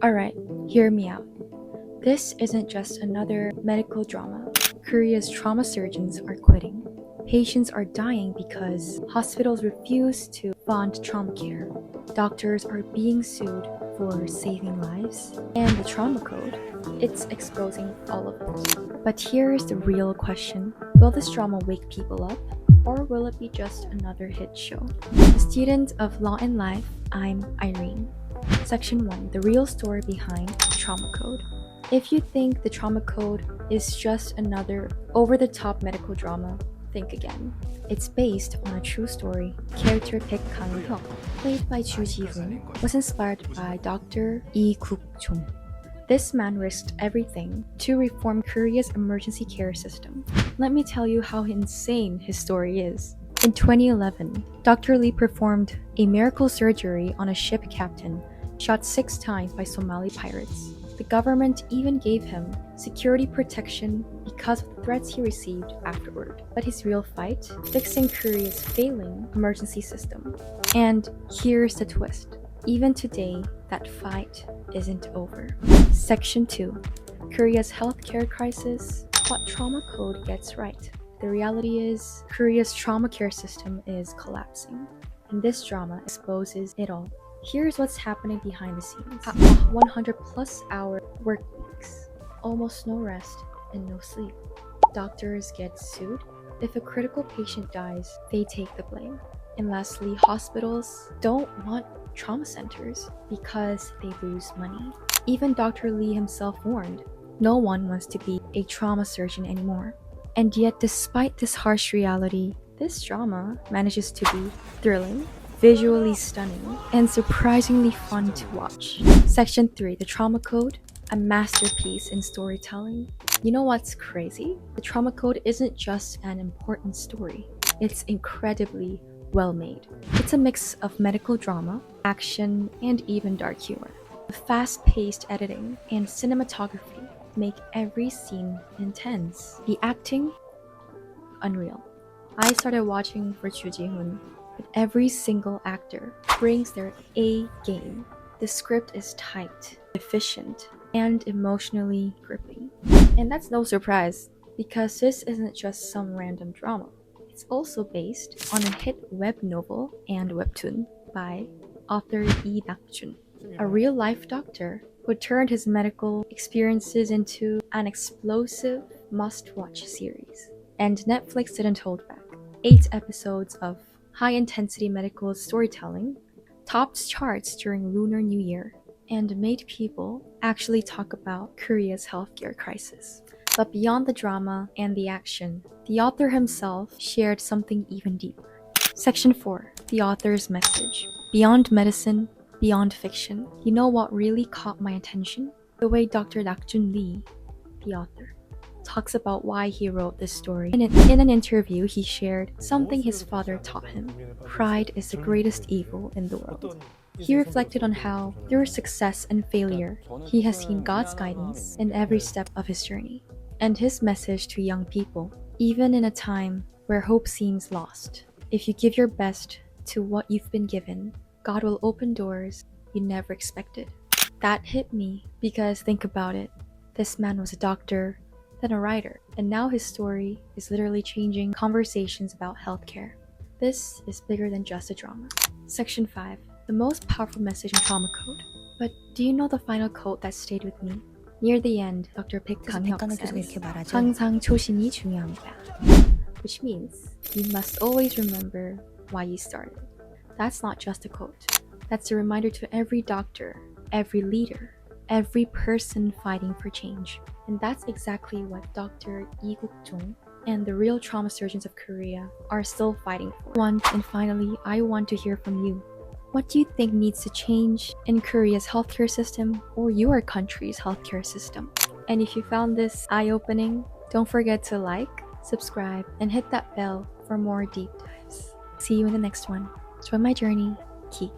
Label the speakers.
Speaker 1: Alright, hear me out. This isn't just another medical drama. Korea's trauma surgeons are quitting. Patients are dying because hospitals refuse to fund trauma care. Doctors are being sued for saving lives. And the trauma code, it's exposing all of it. But here's the real question. Will this drama wake people up? Or will it be just another hit show? A student of Law and Life, I'm Irene. Section 1. The real story behind the trauma code. If you think the trauma code is just another over-the-top medical drama, think again. It's based on a true story. Character Baek Kang-hyuk, played by Chu Ji-hoon, was inspired by Dr. Lee Guk-jong. This man risked everything to reform Korea's emergency care system. Let me tell you how insane his story is. In 2011, Dr. Lee performed a miracle surgery on a ship captain shot 6 times by Somali pirates. The government even gave him security protection because of the threats he received afterward. But his real fight? Fixing Korea's failing emergency system. And here's the twist. Even today, that fight isn't over. Section 2. Korea's healthcare crisis. What trauma code gets right? The reality is, Korea's trauma care system is collapsing. And this drama exposes it all. Here's what's happening behind the scenes. 100 plus hour work weeks, almost no rest and no sleep. Doctors get sued. If a critical patient dies, they take the blame. And lastly, hospitals don't want trauma centers because they lose money. Even Dr. Lee himself warned, no one wants to be a trauma surgeon anymore. And yet, despite this harsh reality, this drama manages to be thrilling, visually stunning, and surprisingly fun to watch. Section 3. The Trauma Code, a masterpiece in storytelling. You know what's crazy? The Trauma Code isn't just an important story. It's incredibly well made. It's a mix of medical drama, action, and even dark humor. The fast-paced editing and cinematography make every scene intense. The acting, unreal. I started watching for Chu Ji-hoon, but every single actor brings their A game. The script is tight, efficient, and emotionally gripping. And that's no surprise, because this isn't just some random drama. It's also based on a hit web novel and webtoon by author Lee Nak-jun, a real-life doctor who turned his medical experiences into an explosive must-watch series. And Netflix didn't hold back. 8 episodes of high-intensity medical storytelling topped charts during Lunar New Year and made people actually talk about Korea's healthcare crisis. But beyond the drama and the action, the author himself shared something even deeper. Section 4. The author's message. Beyond medicine, beyond fiction. You know what really caught my attention? The way Dr. Nak-jun Lee, the author, talks about why he wrote this story. In an interview, he shared something his father taught him. Pride is the greatest evil in the world. He reflected on how, through success and failure, he has seen God's guidance in every step of his journey. And his message to young people, even in a time where hope seems lost, if you give your best to what you've been given, God will open doors you never expected. That hit me because think about it. This man was a doctor, then a writer, and now his story is literally changing conversations about healthcare. This is bigger than just a drama. Section 5. The most powerful message in Trauma Code. But do you know the final quote that stayed with me? Near the end, Dr. Baek Kang-hyuk says, 항상 초심이 중요합니다. Which means you must always remember why you started. That's not just a quote. That's a reminder to every doctor, every leader, every person fighting for change. And that's exactly what Dr. Lee Guk-jong and the real trauma surgeons of Korea are still fighting for. And finally, I want to hear from you. What do you think needs to change in Korea's healthcare system or your country's healthcare system? And if you found this eye-opening, don't forget to like, subscribe, and hit that bell for more deep dives. See you in the next one. Join my journey. Keep.